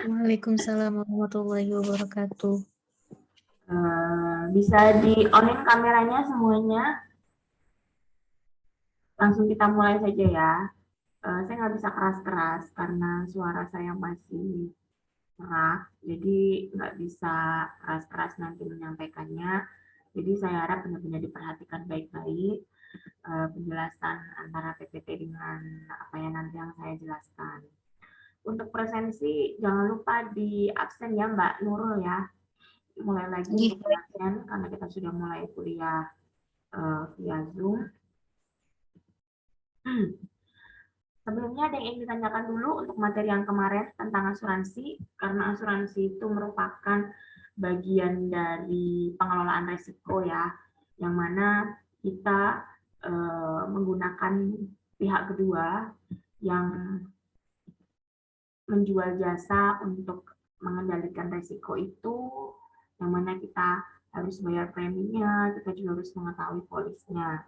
Waalaikumsalam warahmatullahi wabarakatuh. Bisa di-on-in kameranya semuanya. Langsung kita mulai saja ya. Saya nggak bisa keras-keras karena suara saya masih serak, jadi nggak bisa keras-keras nanti menyampaikannya. Jadi saya harap benar-benar diperhatikan baik-baik penjelasan antara PPT dengan apa yang nanti yang saya jelaskan. Untuk presensi jangan lupa di absen ya Mbak Nurul ya. Mulai lagi untuk absen karena kita sudah mulai kuliah via Zoom. Sebelumnya ada yang ingin ditanyakan dulu untuk materi yang kemarin tentang asuransi, karena asuransi itu merupakan bagian dari pengelolaan risiko ya, yang mana kita menggunakan pihak kedua yang menjual jasa untuk mengendalikan risiko itu, yang mana kita harus bayar preminya, kita juga harus mengetahui polisnya.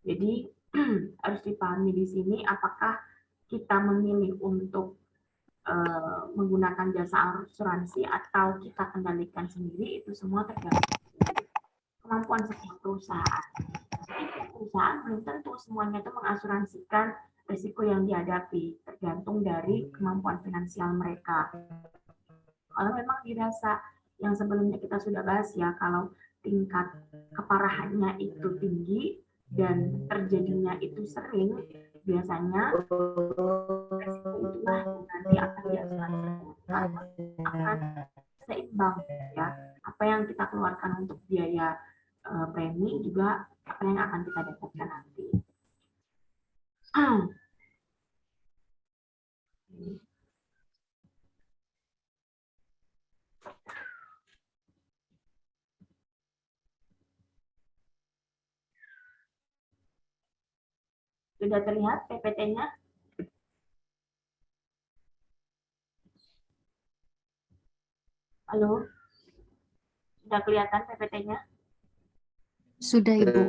Jadi harus dipahami di sini apakah kita memilih untuk menggunakan jasa asuransi atau kita kendalikan sendiri, itu semua tergantung kemampuan setiap perusahaan. Setiap perusahaan belum tentu semuanya itu mengasuransikan risiko yang dihadapi, tergantung dari kemampuan finansial mereka. Kalau memang dirasa yang sebelumnya kita sudah bahas ya, kalau tingkat keparahannya itu tinggi dan terjadinya itu sering, biasanya resiko itulah nanti akan diasuransikan akan seimbang ya. Apa yang kita keluarkan untuk biaya premi juga apa yang akan kita dapatkan nanti. Sudah terlihat PPT-nya? Halo? Sudah kelihatan PPT-nya? Sudah, Ibu.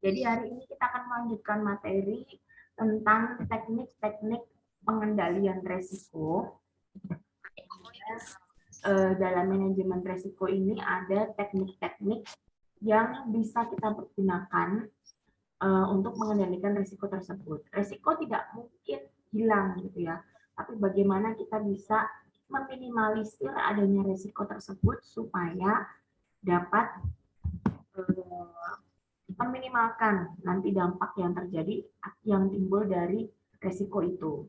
Jadi hari ini kita akan melanjutkan materi tentang teknik-teknik pengendalian risiko. Dalam manajemen risiko ini ada teknik-teknik yang bisa kita pergunakan untuk mengendalikan risiko tersebut. Risiko tidak mungkin hilang gitu ya, tapi bagaimana kita bisa meminimalisir adanya risiko tersebut supaya dapat meminimalkan nanti dampak yang terjadi yang timbul dari risiko itu.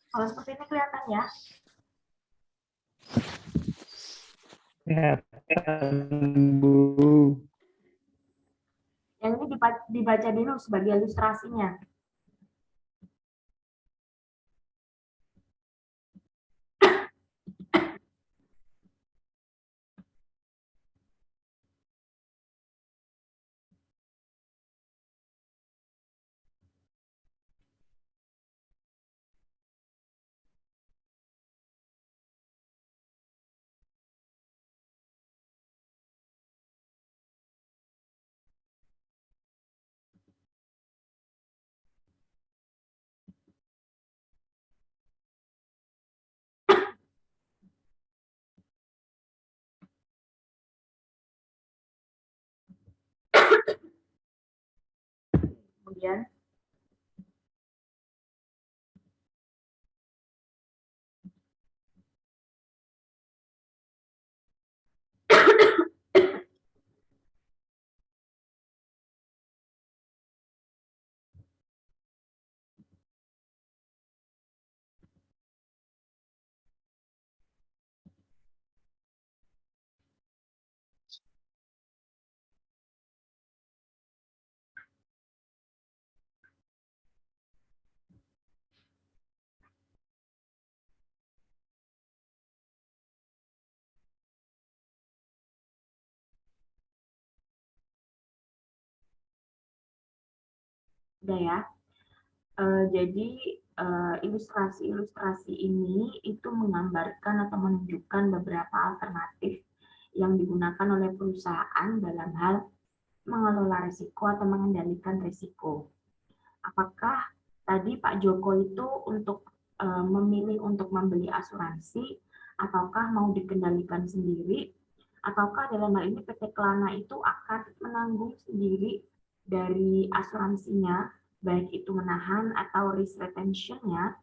Kalau seperti ini kelihatan ya? Bu. Yang ini dibaca dulu sebagai ilustrasinya. Kemudian Udah ya. Jadi ilustrasi-ilustrasi ini itu menggambarkan atau menunjukkan beberapa alternatif yang digunakan oleh perusahaan dalam hal mengelola risiko atau mengendalikan risiko. Apakah tadi Pak Joko itu untuk memilih untuk membeli asuransi, ataukah mau dikendalikan sendiri, ataukah dalam hal ini PT Kelana itu akan menanggung sendiri dari asuransinya, baik itu menahan atau risk retention-nya,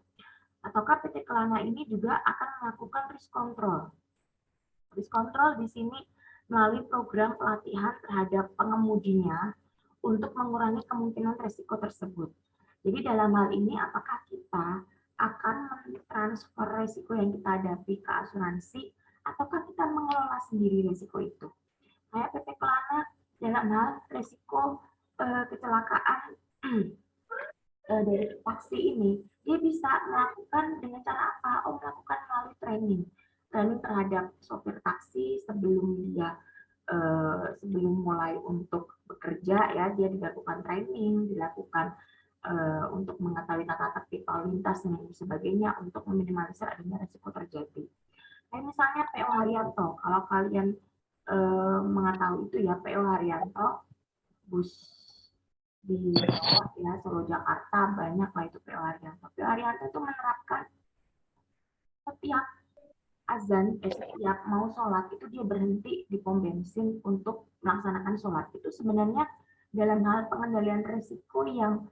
ataukah PT Kelana ini juga akan melakukan risk control. Risk control di sini melalui program pelatihan terhadap pengemudinya untuk mengurangi kemungkinan risiko tersebut. Jadi dalam hal ini apakah kita akan mentransfer risiko yang kita hadapi ke asuransi ataukah kita mengelola sendiri risiko itu. Kayak PT Kelana dalam hal risiko kecelakaan dari taksi ini, dia bisa melakukan dengan cara apa? Melakukan melalui training terhadap sopir taksi sebelum dia sebelum mulai untuk bekerja ya, dia dilakukan training, dilakukan untuk mengetahui tata tertib lalu lintas dan sebagainya untuk meminimalisir adanya risiko terjadi. Kayak misalnya PO Haryanto, kalau kalian mengetahui itu ya, PO Haryanto bus di bawah ya Solo Jakarta banyak lah itu PO Haryanto. PO Haryanto itu menerapkan setiap azan, setiap mau sholat itu dia berhenti di pom bensin untuk melaksanakan sholat. Itu sebenarnya dalam hal pengendalian risiko yang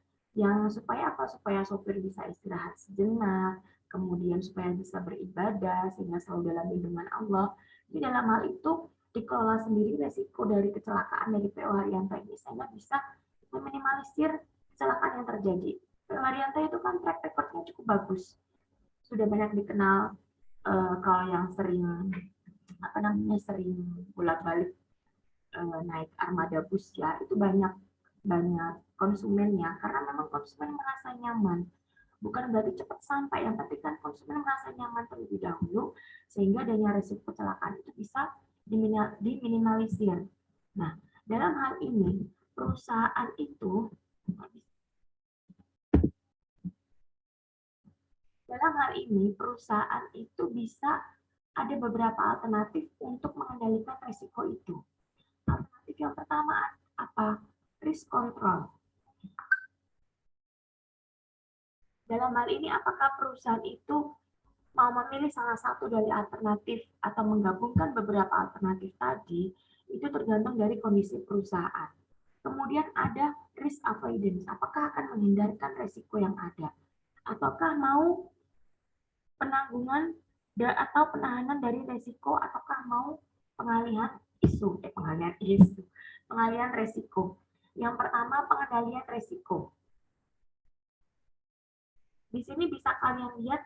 supaya apa? Supaya sopir bisa istirahat sejenak, kemudian supaya bisa beribadah sehingga selalu dalam lindungan Allah. Jadi dalam hal itu dikelola sendiri risiko dari kecelakaan dari PO Haryanto ini sehingga bisa meminimalisir kecelakaan yang terjadi. PO Haryanto itu kan track record-nya cukup bagus, sudah banyak dikenal kalau yang sering sering bolak-balik naik armada bus ya, itu banyak konsumennya karena memang konsumen merasa nyaman. Bukan berarti cepat sampai, yang penting kan konsumen merasa nyaman terlebih dahulu sehingga adanya risiko kecelakaan itu bisa diminimalisir. Nah, dalam hal ini perusahaan itu bisa ada beberapa alternatif untuk mengendalikan risiko itu. Alternatif yang pertama apa? Risk control. Dalam hal ini apakah perusahaan itu mau memilih salah satu dari alternatif atau menggabungkan beberapa alternatif tadi, itu tergantung dari kondisi perusahaan. Kemudian ada risk avoidance, apakah akan menghindarkan risiko yang ada, ataukah mau penanggungan atau penahanan dari risiko, ataukah mau pengalihan risiko. Yang pertama, pengendalian risiko. Di sini bisa kalian lihat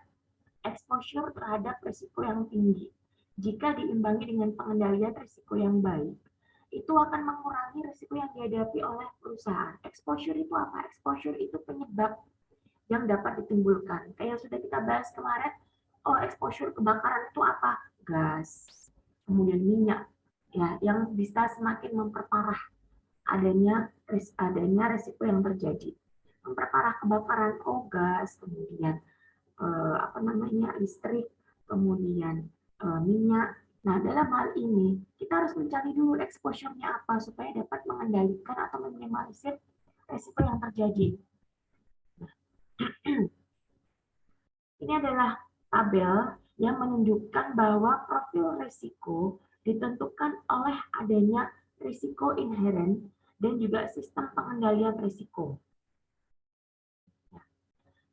exposure terhadap risiko yang tinggi. Jika diimbangi dengan pengendalian risiko yang baik, itu akan mengurangi risiko yang dihadapi oleh perusahaan. Exposure itu apa? Exposure itu penyebab yang dapat ditimbulkan. Kayak sudah kita bahas kemarin, exposure kebakaran itu apa? Gas, kemudian minyak, ya, yang bisa semakin memperparah adanya risiko yang terjadi. Memperparah kebakaran, gas, kemudian listrik, kemudian minyak. Nah, dalam hal ini kita harus mencari dulu exposure-nya apa supaya dapat mengendalikan atau meminimalisir risiko yang terjadi. Ini adalah tabel yang menunjukkan bahwa profil risiko ditentukan oleh adanya risiko inherent dan juga sistem pengendalian risiko.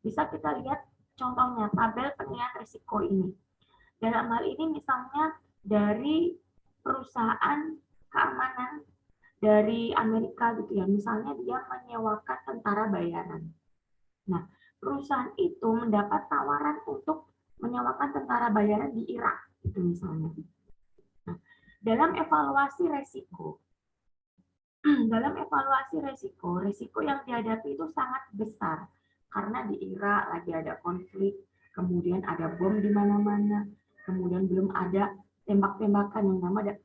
Bisa kita lihat contohnya tabel penilaian risiko ini. Dalam hal ini misalnya dari perusahaan keamanan dari Amerika gitu ya, misalnya dia menyewakan tentara bayaran. Nah, perusahaan itu mendapat tawaran untuk menyewakan tentara bayaran di Irak itu misalnya. Nah, dalam evaluasi risiko risiko yang dihadapi itu sangat besar karena di Irak lagi ada konflik, kemudian ada bom di mana-mana, kemudian belum ada tembak-tembakan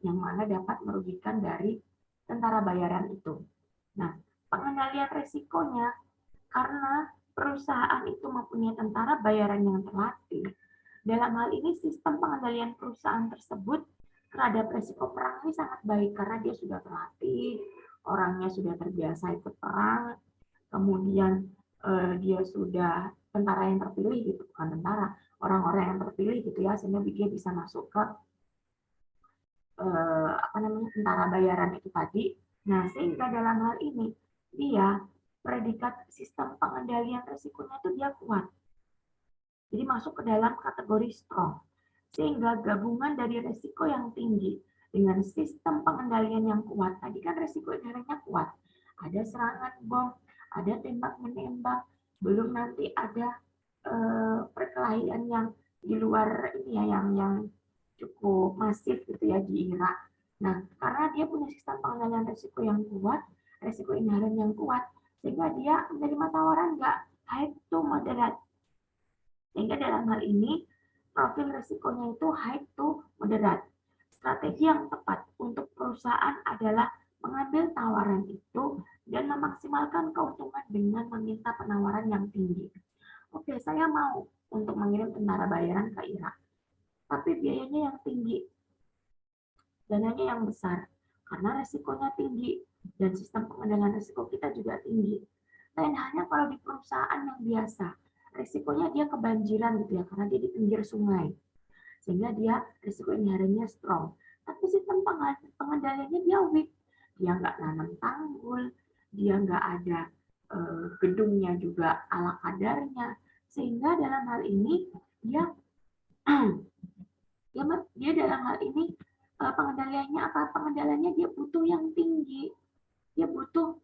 yang mana dapat merugikan dari tentara bayaran itu. Nah, pengendalian risikonya karena perusahaan itu mempunyai tentara bayaran yang terlatih, dalam hal ini sistem pengendalian perusahaan tersebut terhadap resiko perang ini sangat baik karena dia sudah terlatih, orangnya sudah terbiasa ikut perang, kemudian dia sudah tentara yang terpilih gitu, bukan tentara, orang-orang yang terpilih gitu ya, sehingga dia bisa masuk ke tentara bayaran itu tadi. Nah, sehingga dalam hal ini dia predikat sistem pengendalian risikonya itu dia kuat. Jadi masuk ke dalam kategori strong. Sehingga gabungan dari risiko yang tinggi dengan sistem pengendalian yang kuat. Tadi kan risiko inherentnya kuat. Ada serangan bom, ada tembak-menembak, belum nanti ada perkelahian yang di luar ini ya, yang cukup masif gitu ya di Irak. Nah, karena dia punya sistem pengendalian risiko yang kuat, risiko inherent yang kuat, sehingga dia menerima tawaran nggak high to moderate. Sehingga dalam hal ini, profil risikonya itu high to moderate. Strategi yang tepat untuk perusahaan adalah mengambil tawaran itu dan memaksimalkan keuntungan dengan meminta penawaran yang tinggi. Oke, saya mau untuk mengirim tentara bayaran ke Irak, tapi biayanya yang tinggi, dananya yang besar, karena resikonya tinggi, dan sistem pengendalian risiko kita juga tinggi. Lain halnya kalau di perusahaan yang biasa, risikonya dia kebanjiran gitu ya, karena dia di pinggir sungai, sehingga dia risiko inherentnya strong. Tapi sistem pengendaliannya dia weak, dia nggak nanam tanggul, dia nggak ada gedungnya juga ala kadarnya, sehingga dalam hal ini dia dia dalam hal ini pengendaliannya dia butuh yang tinggi, dia butuh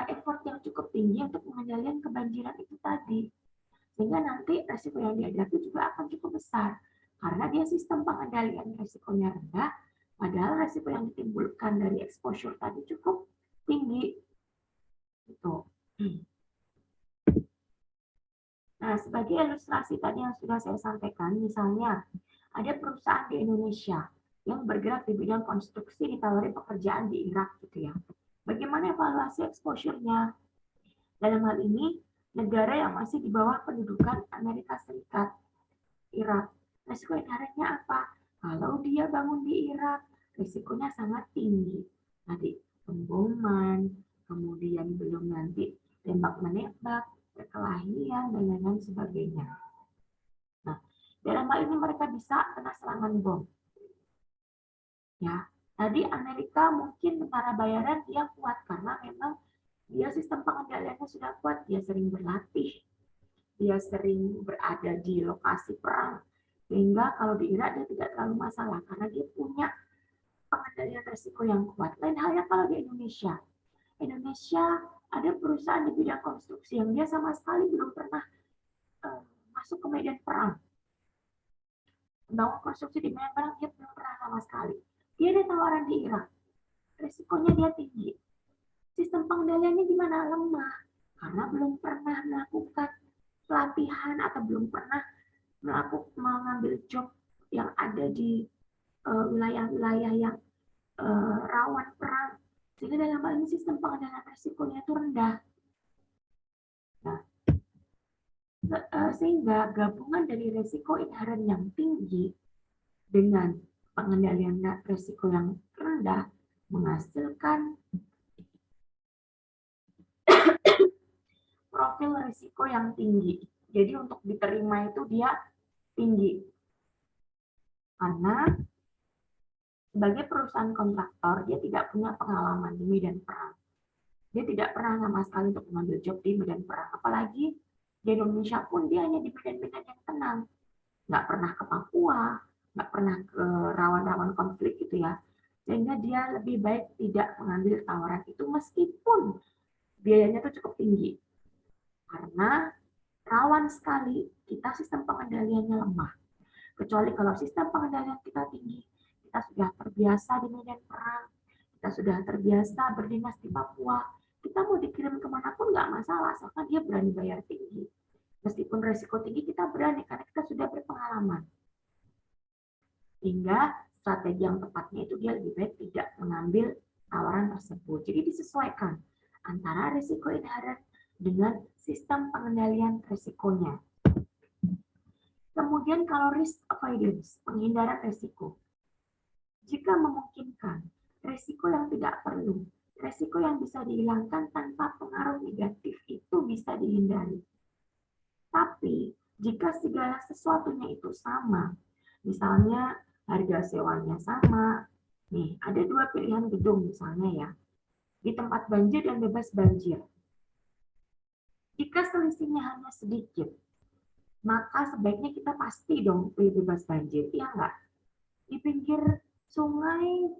effort yang cukup tinggi untuk pengendalian kebanjiran itu tadi, sehingga nanti resiko yang dihadapi juga akan cukup besar karena dia sistem pengendalian resikonya rendah, padahal resiko yang ditimbulkan dari exposure tadi cukup tinggi. Gitu. Nah, sebagai ilustrasi tadi yang sudah saya sampaikan, misalnya ada perusahaan di Indonesia yang bergerak di bidang konstruksi ditawari pekerjaan di Irak gitu ya. Bagaimana evaluasi exposure-nya? Dalam hal ini, negara yang masih di bawah pendudukan Amerika Serikat, Irak. Risiko inherentnya apa? Kalau dia bangun di Irak, risikonya sangat tinggi. Tadi pemboman, kemudian belum nanti tembak-menembak, perkelahian, dan lain-lain sebagainya. Nah, dalam hal ini mereka bisa kena serangan bom. Ya, tadi Amerika mungkin tentara bayaran dia kuat karena memang dia sistem pengendaliannya sudah kuat, dia sering berlatih, dia sering berada di lokasi perang, sehingga kalau di Irak dia tidak terlalu masalah karena dia punya pengendalian risiko yang kuat. Lain halnya kalau di Indonesia. Indonesia ada perusahaan di bidang konstruksi yang dia sama sekali belum pernah masuk ke medan perang. Membangun konstruksi di medan perang dia belum pernah sama sekali. Dia ada tawaran di Irak. Risikonya dia tinggi. Sistem pengendaliannya gimana? Lemah. Karena belum pernah melakukan pelatihan atau belum pernah mengambil job yang ada di wilayah-wilayah yang rawan perang. Sehingga dalam hal ini sistem pengendalian risikonya itu rendah. Nah, sehingga gabungan dari risiko inherent yang tinggi dengan pengendalian risiko yang rendah menghasilkan profil risiko yang tinggi. Jadi untuk diterima itu dia tinggi. Karena sebagai perusahaan kontraktor, dia tidak punya pengalaman di medan perang. Dia tidak pernah sama sekali untuk mengambil job di medan perang. Apalagi di Indonesia pun dia hanya di medan-medan yang tenang. Nggak pernah ke Papua, nggak pernah ke rawan-rawan konflik gitu ya. Sehingga dia lebih baik tidak mengambil tawaran itu meskipun biayanya itu cukup tinggi. Karena rawan sekali kita sistem pengendaliannya lemah. Kecuali kalau sistem pengendalian kita tinggi, kita sudah terbiasa di medan perang, kita sudah terbiasa berdinas di Papua, kita mau dikirim kemanapun nggak masalah, asalkan dia berani bayar tinggi. Meskipun resiko tinggi, kita berani karena kita sudah berpengalaman. Hingga strategi yang tepatnya itu dia lebih baik tidak mengambil tawaran tersebut. Jadi disesuaikan antara risiko inherent dengan sistem pengendalian risikonya. Kemudian kalau risk avoidance, penghindaran risiko. Jika memungkinkan, risiko yang tidak perlu, risiko yang bisa dihilangkan tanpa pengaruh negatif itu bisa dihindari. Tapi jika segala sesuatunya itu sama, misalnya harga sewanya sama, nih ada dua pilihan gedung misalnya ya, di tempat banjir dan bebas banjir. Jika selisihnya hanya sedikit, maka sebaiknya kita pasti dong pilih bebas banjir, iya nggak? Di pinggir sungai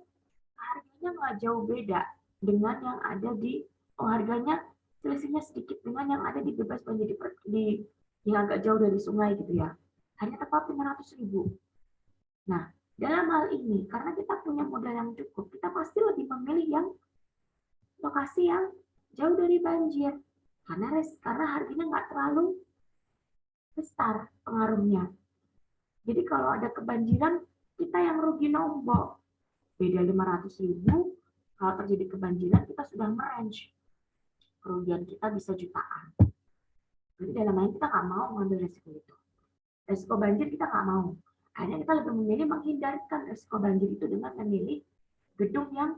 harganya nggak jauh beda dengan yang ada di harganya selisihnya sedikit dengan yang ada di bebas banjir di yang agak jauh dari sungai gitu ya. Hanya tepat 500.000. Nah, dalam hal ini karena kita punya modal yang cukup, kita pasti lebih memilih yang lokasi yang jauh dari banjir karena harganya nggak terlalu besar pengaruhnya. Jadi kalau ada kebanjiran, kita yang rugi nombok. Beda 500.000, kalau terjadi kebanjiran kita sudah merange. Kerugian kita bisa jutaan. Jadi dalam hal ini kita nggak mau mengambil resiko itu. Resiko banjir kita nggak mau. Akhirnya kita lebih memilih menghindarkan resiko banjir itu dengan memilih gedung yang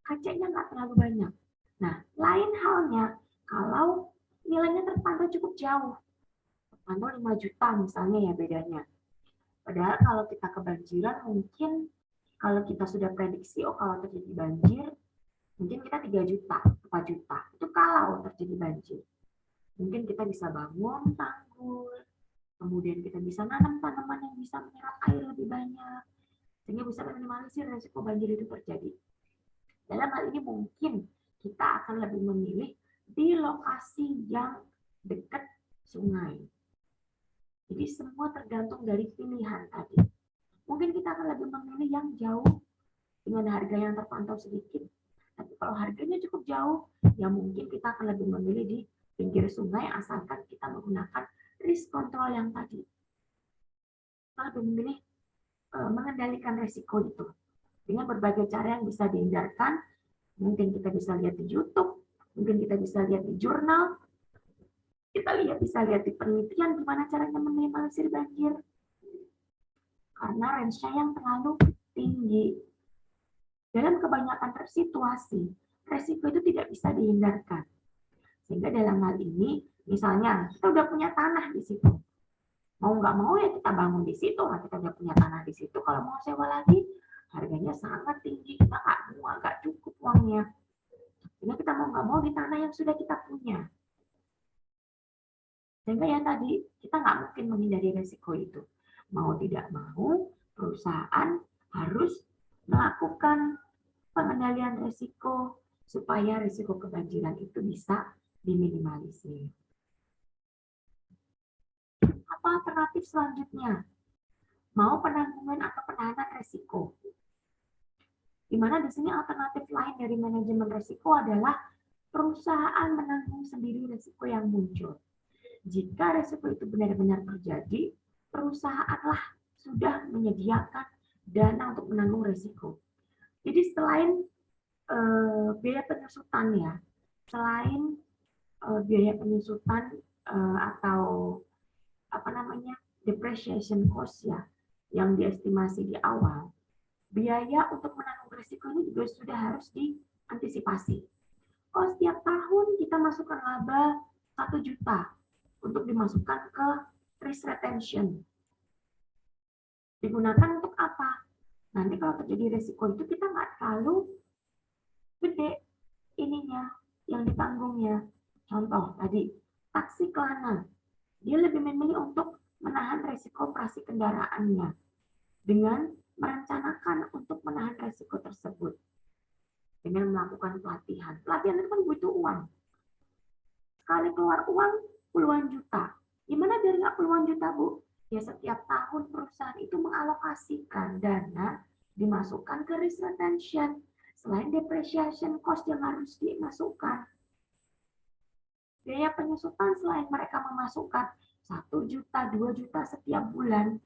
kacanya nggak terlalu banyak. Nah, lain halnya kalau nilainya terpantau cukup jauh. Terpantau 5 juta misalnya ya bedanya. Padahal kalau kita kebanjiran mungkin kalau kita sudah prediksi, kalau terjadi banjir, mungkin kita 3 juta, 4 juta. Itu kalau terjadi banjir. Mungkin kita bisa bangun tanggul, kemudian kita bisa nanam tanaman yang bisa menyerap air lebih banyak, sehingga bisa meminimalisir risiko banjir itu terjadi. Dalam hal ini mungkin kita akan lebih memilih di lokasi yang dekat sungai. Jadi semua tergantung dari pilihan tadi. Mungkin kita akan lebih memilih yang jauh dengan harga yang terpantau sedikit. Tapi kalau harganya cukup jauh, ya mungkin kita akan lebih memilih di pinggir sungai asalkan kita menggunakan risk control yang tadi. Kita lebih memilih mengendalikan risiko itu dengan berbagai cara yang bisa dihindarkan. Mungkin kita bisa lihat di YouTube, mungkin kita bisa lihat di jurnal, kita bisa lihat di penelitian gimana caranya meminimalisir banjir. Karena range-nya yang terlalu tinggi. Dalam kebanyakan situasi, resiko itu tidak bisa dihindarkan. Sehingga dalam hal ini, misalnya kita udah punya tanah di situ. Mau nggak mau ya kita bangun di situ, kita udah punya tanah di situ. Kalau mau sewa lagi, harganya sangat tinggi, kita nggak cukup uangnya. Sehingga kita mau nggak mau di tanah yang sudah kita punya. Sehingga ya tadi, kita nggak mungkin menghindari resiko itu. Mau tidak mau, perusahaan harus melakukan pengendalian risiko supaya risiko kebanjiran itu bisa diminimalisir. Apa alternatif selanjutnya? Mau penanggungan atau penahanan risiko? Di mana di sini alternatif lain dari manajemen risiko adalah perusahaan menanggung sendiri risiko yang muncul. Jika risiko itu benar-benar terjadi, perusahaanlah sudah menyediakan dana untuk menanggung risiko. Jadi selain biaya penyusutan ya, selain biaya penyusutan atau apa namanya depreciation cost ya, yang diestimasi di awal, biaya untuk menanggung risiko ini juga sudah harus diantisipasi. Oh, setiap tahun kita masukkan laba 1 juta untuk dimasukkan ke risk retention. Digunakan untuk apa? Nanti kalau terjadi risiko itu kita nggak terlalu gede ininya yang ditanggungnya. Contoh tadi, taksi kelana. Dia lebih memilih untuk menahan risiko operasi kendaraannya dengan merencanakan untuk menahan risiko tersebut. Dengan melakukan pelatihan. Pelatihan itu kan butuh uang. Sekali keluar uang, puluhan juta. Gimana biar nggak puluhan juta, Bu? Ya setiap tahun perusahaan itu mengalokasikan dana dimasukkan ke risk retention. Selain depreciation cost yang harus dimasukkan. Biaya penyusutan selain mereka memasukkan 1 juta, 2 juta setiap bulan,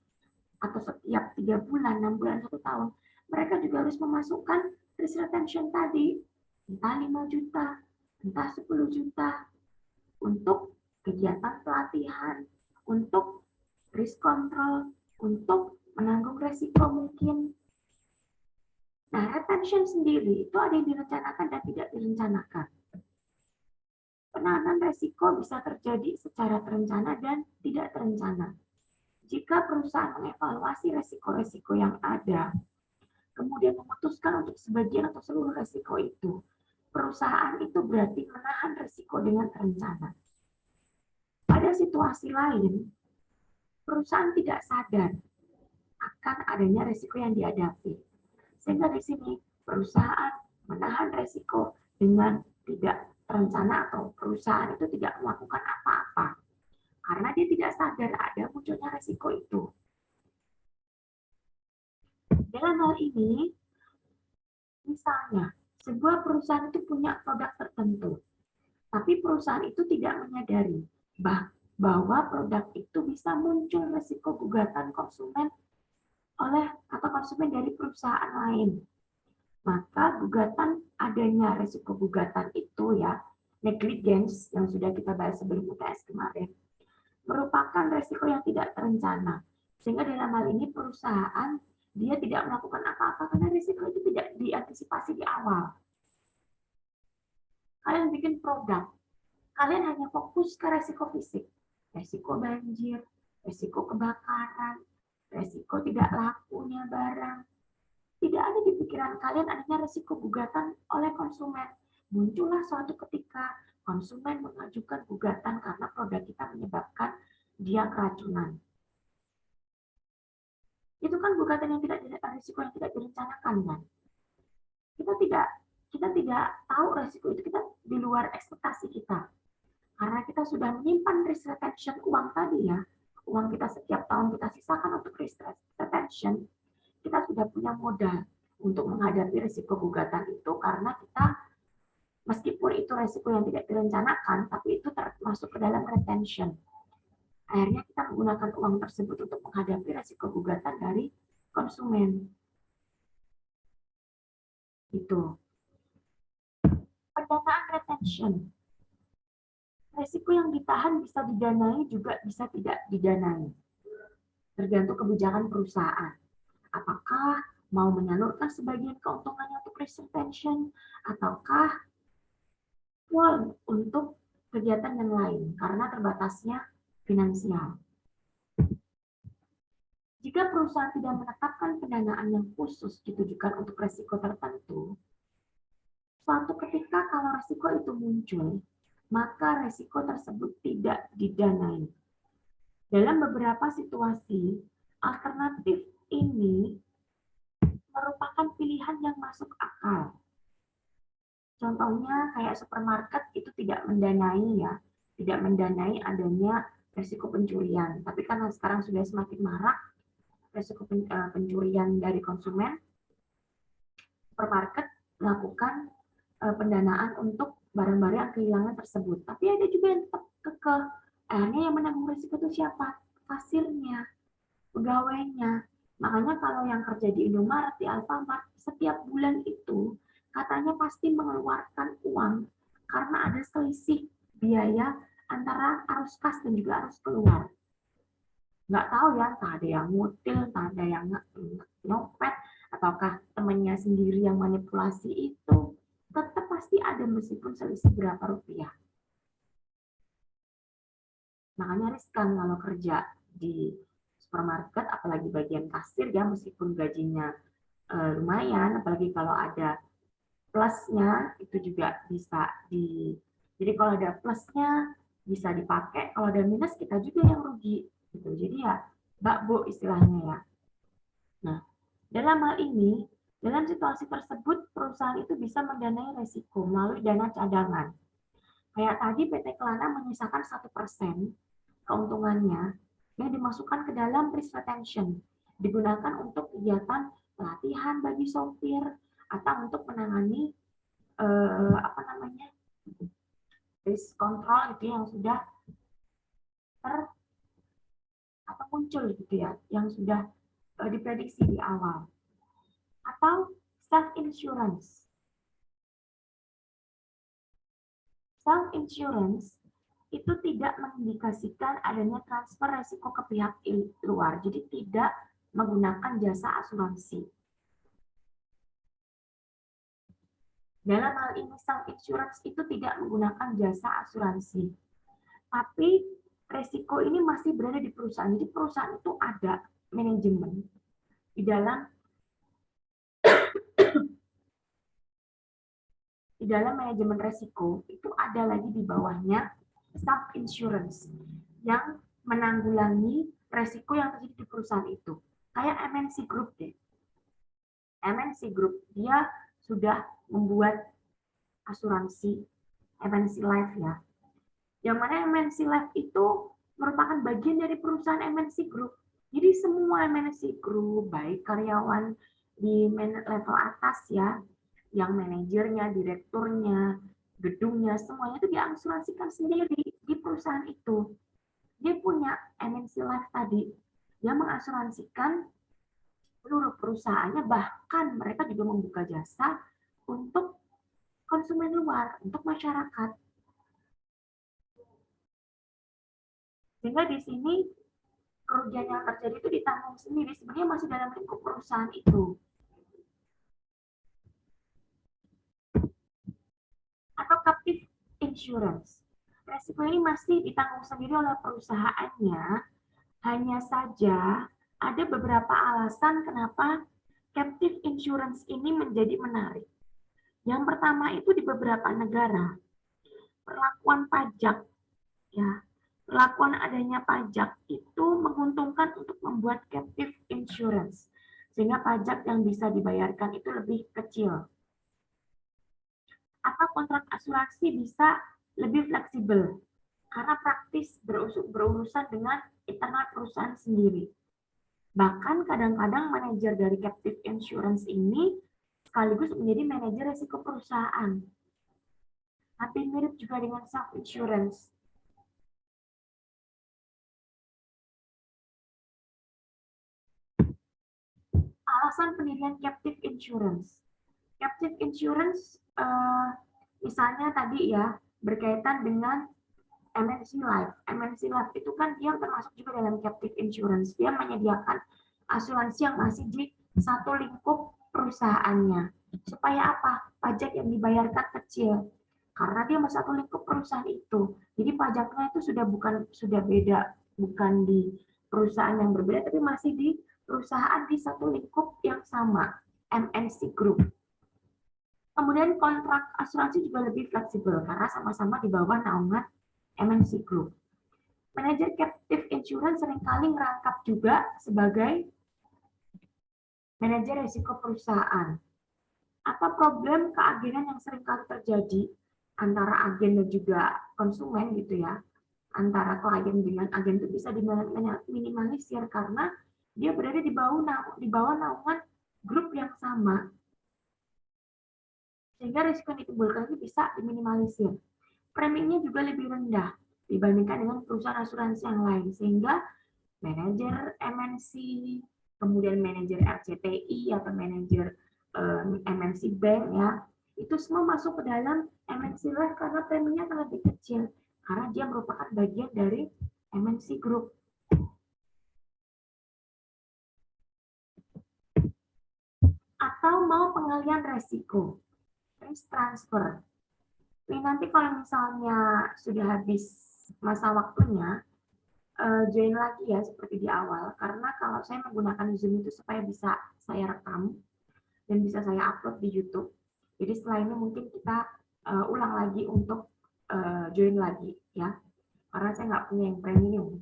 atau setiap 3 bulan, 6 bulan, 1 tahun, mereka juga harus memasukkan risk retention tadi. Entah 5 juta, entah 10 juta. untuk kegiatan pelatihan, untuk risk control, untuk menanggung resiko mungkin. Nah, retention sendiri itu ada yang direncanakan dan tidak direncanakan. Penanganan resiko bisa terjadi secara terencana dan tidak terencana. Jika perusahaan mengevaluasi resiko-resiko yang ada, kemudian memutuskan untuk sebagian atau seluruh resiko itu, perusahaan itu berarti menahan resiko dengan terencana. Pada situasi lain, perusahaan tidak sadar akan adanya resiko yang dihadapi. Sehingga di sini perusahaan menahan resiko dengan tidak terencana atau perusahaan itu tidak melakukan apa-apa. Karena dia tidak sadar ada munculnya resiko itu. Dalam hal ini, misalnya, sebuah perusahaan itu punya produk tertentu, tapi perusahaan itu tidak menyadari bahwa produk itu bisa muncul resiko gugatan konsumen atau konsumen dari perusahaan lain. Maka gugatan adanya resiko gugatan itu ya, negligence yang sudah kita bahas sebelum UTS kemarin, merupakan resiko yang tidak terencana. Sehingga dalam hal ini perusahaan dia tidak melakukan apa-apa karena risiko itu tidak diantisipasi di awal. Kalian bikin produk, kalian hanya fokus ke resiko fisik, resiko banjir, resiko kebakaran, resiko tidak lakunya barang. Tidak ada di pikiran kalian adanya resiko gugatan oleh konsumen. Muncullah suatu ketika konsumen mengajukan gugatan karena produk kita menyebabkan dia keracunan. Itu kan gugatan yang risiko yang tidak direncanakan kan. Kita tidak tahu resiko itu, kita di luar ekspektasi kita. Karena kita sudah menyimpan risk retention uang tadi ya, uang kita setiap tahun kita sisakan untuk risk retention, kita sudah punya modal untuk menghadapi risiko gugatan itu karena kita meskipun itu risiko yang tidak direncanakan, tapi itu termasuk ke dalam retention. Akhirnya kita menggunakan uang tersebut untuk menghadapi risiko gugatan dari konsumen. Itu. Pendanaan retention. Risiko yang ditahan bisa didanai juga bisa tidak didanai. Tergantung kebijakan perusahaan. Apakah mau menyalurkan sebagian keuntungannya untuk risk retention ataukah full untuk kegiatan yang lain karena terbatasnya finansial. Jika perusahaan tidak menetapkan pendanaan yang khusus ditujukan untuk risiko tertentu, suatu ketika kalau risiko itu muncul, maka risiko tersebut tidak didanai. Dalam beberapa situasi, alternatif ini merupakan pilihan yang masuk akal. Contohnya kayak supermarket itu tidak mendanai ya, tidak mendanai adanya risiko pencurian. Tapi karena sekarang sudah semakin marak risiko pencurian dari konsumen, supermarket melakukan pendanaan untuk barang-barang yang kehilangan tersebut. Tapi ada juga yang tetap kekeh. Akhirnya yang menanggung risiko itu siapa? Kasirnya, pegawainya. Makanya kalau yang kerja di Indomaret, di Alfamart, setiap bulan itu katanya pasti mengeluarkan uang karena ada selisih biaya antara arus kas dan juga arus keluar. Nggak tahu ya, entah ada yang ngutil, entah ada yang nyopet, ataukah temannya sendiri yang manipulasi itu, tetap pasti ada meskipun selisih berapa rupiah. Makanya riskan kalau kerja di supermarket, apalagi bagian kasir ya, meskipun gajinya lumayan, apalagi kalau ada plusnya itu juga bisa jadi kalau ada plusnya bisa dipakai, kalau ada minus kita juga yang rugi gitu. Jadi ya bakbo istilahnya ya. Nah, dalam hal ini, dalam situasi tersebut perusahaan itu bisa mendanai risiko melalui dana cadangan. Kayak tadi PT Kelana menyisakan 1% keuntungannya yang dimasukkan ke dalam risk retention, digunakan untuk kegiatan pelatihan bagi sopir atau untuk menangani risk control itu yang sudah muncul gitu ya, yang sudah diprediksi di awal. Atau self insurance. Self insurance itu tidak mengindikasikan adanya transfer resiko ke pihak luar. Jadi tidak menggunakan jasa asuransi. Dalam hal ini self insurance itu tidak menggunakan jasa asuransi. Tapi resiko ini masih berada di perusahaan. Jadi perusahaan itu ada manajemen di dalam manajemen resiko itu ada lagi di bawahnya self insurance yang menanggulangi resiko yang terjadi di perusahaan itu. Kayak MNC Group deh. MNC Group dia sudah membuat asuransi MNC Life ya. Yang mana MNC Life itu merupakan bagian dari perusahaan MNC Group. Jadi semua MNC Group, baik karyawan di level atas ya, yang manajernya, direkturnya, gedungnya, semuanya itu diasuransikan sendiri di perusahaan itu. Dia punya MNC Life tadi, yang mengasuransikan seluruh perusahaannya, bahkan mereka juga membuka jasa untuk konsumen luar, untuk masyarakat. Sehingga di sini kerugian yang terjadi itu ditanggung sendiri, sebenarnya masih dalam lingkup perusahaan itu. Atau captive insurance. Resiko ini masih ditanggung sendiri oleh perusahaannya, hanya saja ada beberapa alasan kenapa captive insurance ini menjadi menarik. Yang pertama itu di beberapa negara, perlakuan pajak, ya, perlakuan adanya pajak itu menguntungkan untuk membuat captive insurance, sehingga pajak yang bisa dibayarkan itu lebih kecil. Atau kontrak asuransi bisa lebih fleksibel, karena praktis berurusan dengan internal perusahaan sendiri. Bahkan kadang-kadang manajer dari captive insurance ini sekaligus menjadi manajer risiko perusahaan. Tapi mirip juga dengan self insurance. Alasan pendirian captive insurance. Captive insurance misalnya tadi ya berkaitan dengan MNC Life. MNC Life itu kan dia termasuk juga dalam captive insurance. Dia menyediakan asuransi yang masih di satu lingkup perusahaannya. Supaya apa? Pajak yang dibayarkan kecil. Karena dia masih satu lingkup perusahaan itu. Jadi pajaknya itu sudah beda, bukan di perusahaan yang berbeda, tapi masih di perusahaan di satu lingkup yang sama, MNC Group. Kemudian kontrak asuransi juga lebih fleksibel karena sama-sama di bawah naungan MNC Group. Manajer captive insurance seringkali merangkap juga sebagai manajer risiko perusahaan. Atau problem keagenan yang seringkali terjadi antara agen dan juga konsumen gitu ya. Antara klien dengan agen itu bisa diminimalisir karena dia berada di bawah naungan grup yang sama. Sehingga risiko yang ditimbulkan itu bisa diminimalisir. Preminya juga lebih rendah dibandingkan dengan perusahaan asuransi yang lain, sehingga manajer MNC, kemudian manajer RCTI atau manajer MNC Bank ya, itu semua masuk ke dalam MNC Life karena preminya akan lebih kecil karena dia merupakan bagian dari MNC Group. Atau mau pengalihan resiko, risk transfer. Ini nanti kalau misalnya sudah habis masa waktunya, join lagi ya seperti di awal, karena kalau saya menggunakan Zoom itu supaya bisa saya rekam dan bisa saya upload di YouTube. Jadi setelah ini mungkin kita ulang lagi untuk join lagi ya, karena saya nggak punya yang premium.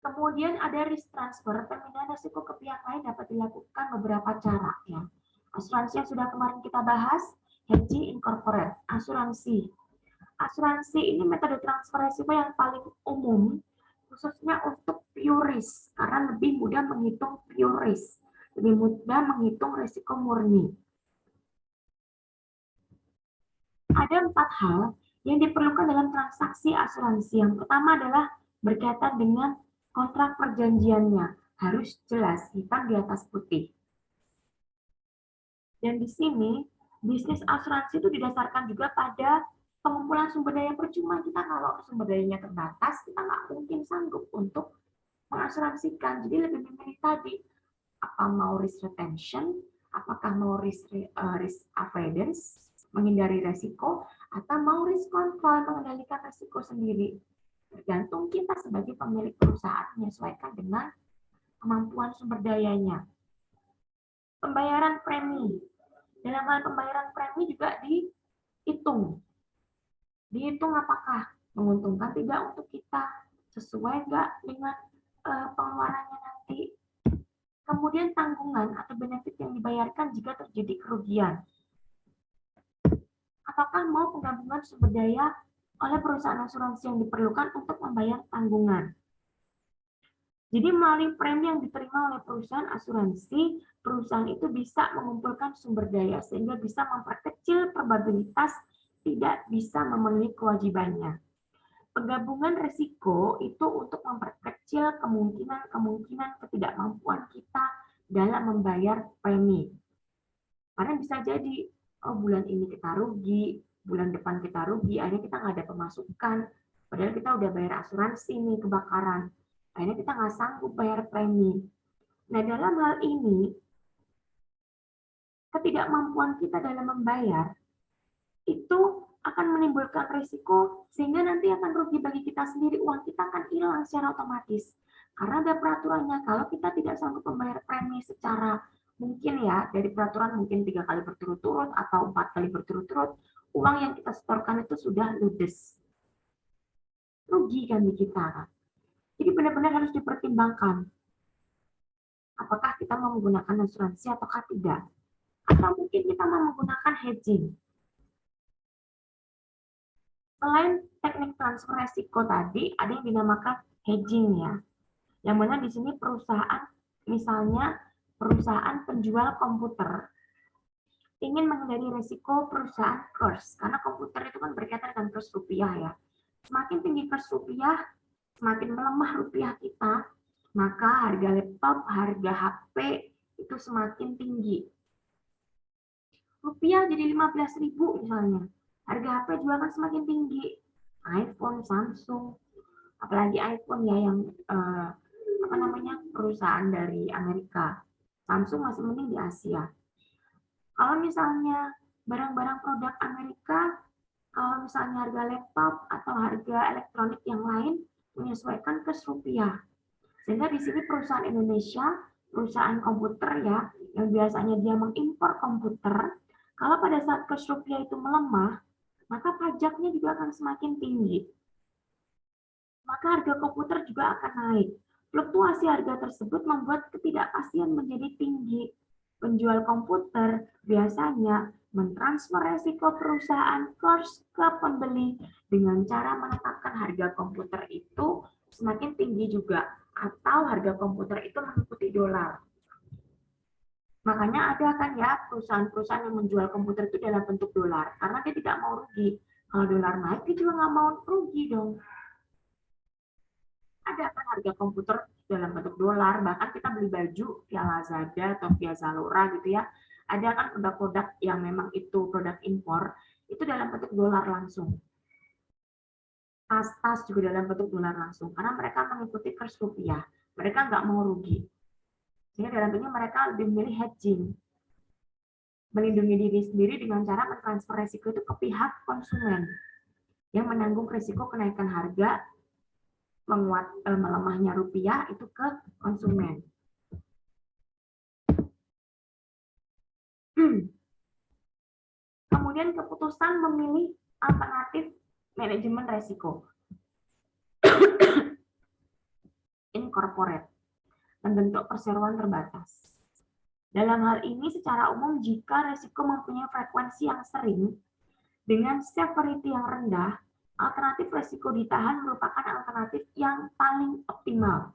Kemudian ada risk transfer, pemindahan risiko ke pihak lain dapat dilakukan beberapa cara ya. Asuransi yang sudah kemarin kita bahas, hedging incorporate, asuransi. Asuransi ini metode transfer risiko yang paling umum, khususnya untuk pure risk, karena lebih mudah menghitung pure risk, lebih mudah menghitung risiko murni. Ada 4 hal yang diperlukan dalam transaksi asuransi. Yang pertama adalah berkaitan dengan kontrak perjanjiannya. Harus jelas, hitam di atas putih. Dan di sini, bisnis asuransi itu didasarkan juga pada pengumpulan sumber daya percuma. Kita kalau sumber dayanya terbatas, kita nggak mungkin sanggup untuk mengasuransikan. Jadi lebih memilih tadi, apa mau risk retention, apakah mau risk avoidance, menghindari resiko, atau mau risk control, mengendalikan resiko sendiri. Tergantung kita sebagai pemilik perusahaan menyesuaikan dengan kemampuan sumber dayanya. Pembayaran premi. Dalam hal pembayaran premi juga dihitung. Dihitung apakah menguntungkan tidak untuk kita, sesuai nggak dengan pengeluarannya nanti. Kemudian tanggungan atau benefit yang dibayarkan jika terjadi kerugian. Apakah mau penggabungan sumber daya oleh perusahaan asuransi yang diperlukan untuk membayar tanggungan. Jadi melalui premi yang diterima oleh perusahaan asuransi, perusahaan itu bisa mengumpulkan sumber daya sehingga bisa memperkecil probabilitas tidak bisa memenuhi kewajibannya. Penggabungan risiko itu untuk memperkecil kemungkinan ketidakmampuan kita dalam membayar premi. Karena bisa jadi, oh bulan ini kita rugi, bulan depan kita rugi, akhirnya kita nggak ada pemasukan, padahal kita udah bayar asuransi nih kebakaran, akhirnya kita nggak sanggup bayar premi. Nah dalam hal ini, ketidakmampuan kita dalam membayar itu akan menimbulkan risiko sehingga nanti akan rugi bagi kita sendiri, uang kita akan hilang secara otomatis. Karena ada peraturannya, kalau kita tidak sanggup membayar premi secara mungkin ya, dari peraturan mungkin 3 kali berturut-turut atau 4 kali berturut-turut, uang yang kita setorkan itu sudah ludes. Rugi kan di kita. Jadi benar-benar harus dipertimbangkan. Apakah kita mau menggunakan asuransi ataukah tidak. Atau mungkin kita mau menggunakan hedging. Selain teknik transfer resiko tadi, ada yang dinamakan hedging ya. Yang mana di sini perusahaan, misalnya perusahaan penjual komputer, ingin menghindari resiko perusahaan kurs, karena komputer itu kan berkaitan dengan kurs rupiah ya. Semakin tinggi kurs rupiah, semakin melemah rupiah kita, maka harga laptop, harga HP itu semakin tinggi. Rupiah jadi 15.000 misalnya. Harga HP juga kan semakin tinggi. iPhone, Samsung, apalagi iPhone ya yang perusahaan dari Amerika. Samsung masih mending di Asia. Kalau misalnya barang-barang produk Amerika, kalau misalnya harga laptop atau harga elektronik yang lain menyesuaikan kurs rupiah. Sehingga di sini perusahaan Indonesia, perusahaan komputer ya, yang biasanya dia mengimpor komputer, kalau pada saat kurs rupiah itu melemah, maka pajaknya juga akan semakin tinggi. Maka harga komputer juga akan naik. Fluktuasi harga tersebut membuat ketidakpastian menjadi tinggi. Penjual komputer biasanya mentransfer resiko perusahaan kurs ke pembeli dengan cara menetapkan harga komputer itu semakin tinggi juga, atau harga komputer itu mengikuti dolar. Makanya ada kan ya perusahaan-perusahaan yang menjual komputer itu dalam bentuk dolar, karena dia tidak mau rugi. Kalau dolar naik, dia juga nggak mau rugi dong. Ada kan harga komputer dalam bentuk dolar, bahkan kita beli baju via Lazada atau via Zalora gitu ya. Ada kan produk-produk yang memang itu produk impor, itu dalam bentuk dolar langsung. Tas-tas juga dalam bentuk dolar langsung, karena mereka mengikuti kurs rupiah. Mereka nggak mau rugi. Sehingga dalam ini mereka lebih memilih hedging. Melindungi diri sendiri dengan cara mentransfer resiko itu ke pihak konsumen yang menanggung resiko kenaikan harga, melemahnya rupiah itu ke konsumen. Kemudian keputusan memilih alternatif manajemen resiko. Incorporate, membentuk perseroan terbatas. Dalam hal ini secara umum jika resiko mempunyai frekuensi yang sering dengan severity yang rendah, alternatif resiko ditahan merupakan alternatif yang paling optimal.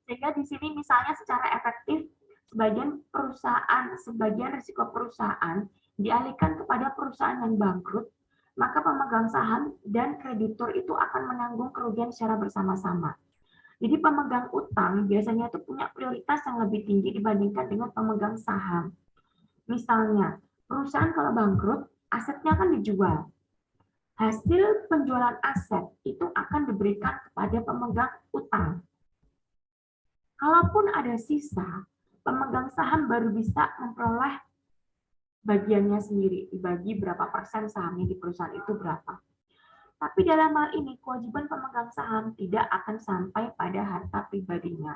Sehingga di sini misalnya secara efektif sebagian risiko perusahaan dialihkan kepada perusahaan yang bangkrut, maka pemegang saham dan kreditur itu akan menanggung kerugian secara bersama-sama. Jadi pemegang utang biasanya itu punya prioritas yang lebih tinggi dibandingkan dengan pemegang saham. Misalnya, perusahaan kalau bangkrut, asetnya akan dijual. Hasil penjualan aset itu akan diberikan kepada pemegang utang. Kalaupun ada sisa, pemegang saham baru bisa memperoleh bagiannya sendiri, dibagi berapa persen sahamnya di perusahaan itu berapa. Tapi dalam hal ini, kewajiban pemegang saham tidak akan sampai pada harta pribadinya.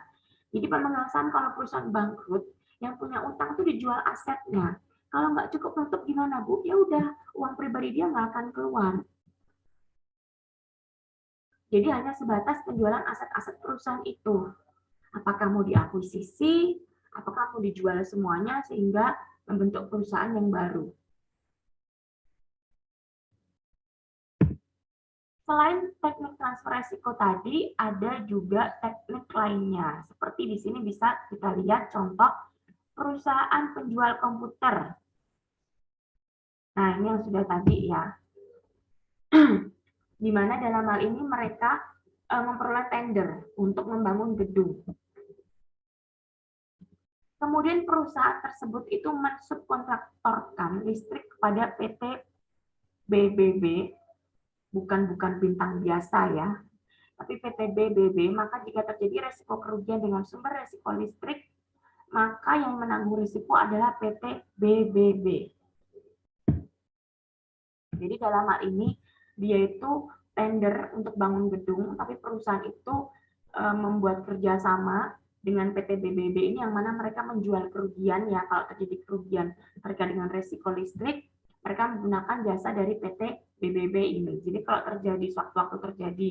Jadi pemegang saham kalau perusahaan bangkrut, yang punya utang itu dijual asetnya. Kalau nggak cukup nutup gimana, Bu? Ya udah, uang pribadi dia nggak akan keluar. Jadi hanya sebatas penjualan aset-aset perusahaan itu. Apakah mau diakuisisi, apakah mau dijual semuanya sehingga membentuk perusahaan yang baru. Selain teknik transfer resiko tadi, ada juga teknik lainnya. Seperti di sini bisa kita lihat contoh perusahaan penjual komputer. Nah, ini yang sudah tadi ya. Di mana dalam hal ini mereka memperoleh tender untuk membangun gedung. Kemudian perusahaan tersebut itu mensubkontraktorkan listrik kepada PT BBB, bukan bintang biasa ya, tapi PT BBB, maka jika terjadi resiko kerugian dengan sumber resiko listrik, maka yang menanggung risiko adalah PT BBB. Jadi dalam hal ini dia itu tender untuk bangun gedung, tapi perusahaan itu membuat kerjasama dengan PT BBB ini yang mana mereka menjual kerugian ya, kalau terjadi kerugian terkait dengan resiko listrik, mereka menggunakan jasa dari PT BBB ini. Jadi kalau terjadi sewaktu-waktu terjadi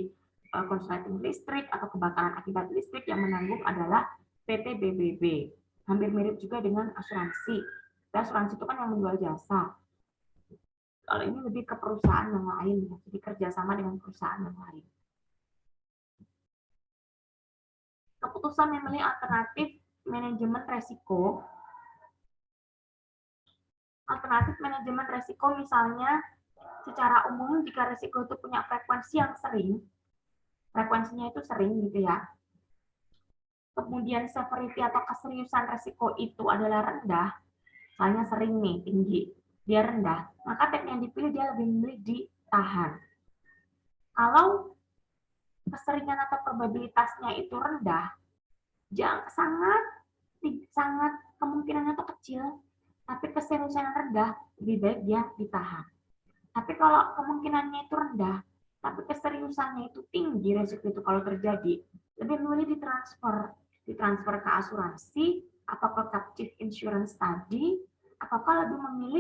korsleting listrik atau kebakaran akibat listrik, yang menanggung adalah PT BBB. Hampir mirip juga dengan asuransi. Asuransi itu kan yang menjual jasa. Kalau ini lebih ke perusahaan yang lain, jadi kerjasama dengan perusahaan yang lain. Keputusan memilih alternatif manajemen resiko. Alternatif manajemen resiko misalnya secara umum jika resiko itu punya frekuensi yang sering, frekuensinya itu sering gitu ya, kemudian severity atau keseriusan resiko itu adalah rendah, misalnya sering nih, tinggi, dia rendah, maka teknik yang dipilih dia lebih memilih ditahan. Kalau keseringan atau probabilitasnya itu rendah, sangat kemungkinannya itu kecil, tapi keseriusan yang rendah, lebih baik dia ditahan. Tapi kalau kemungkinannya itu rendah, tapi keseriusannya itu tinggi, resiko itu kalau terjadi, lebih memilih ditransfer ke asuransi, atau ke captive insurance tadi, ataukah lebih memilih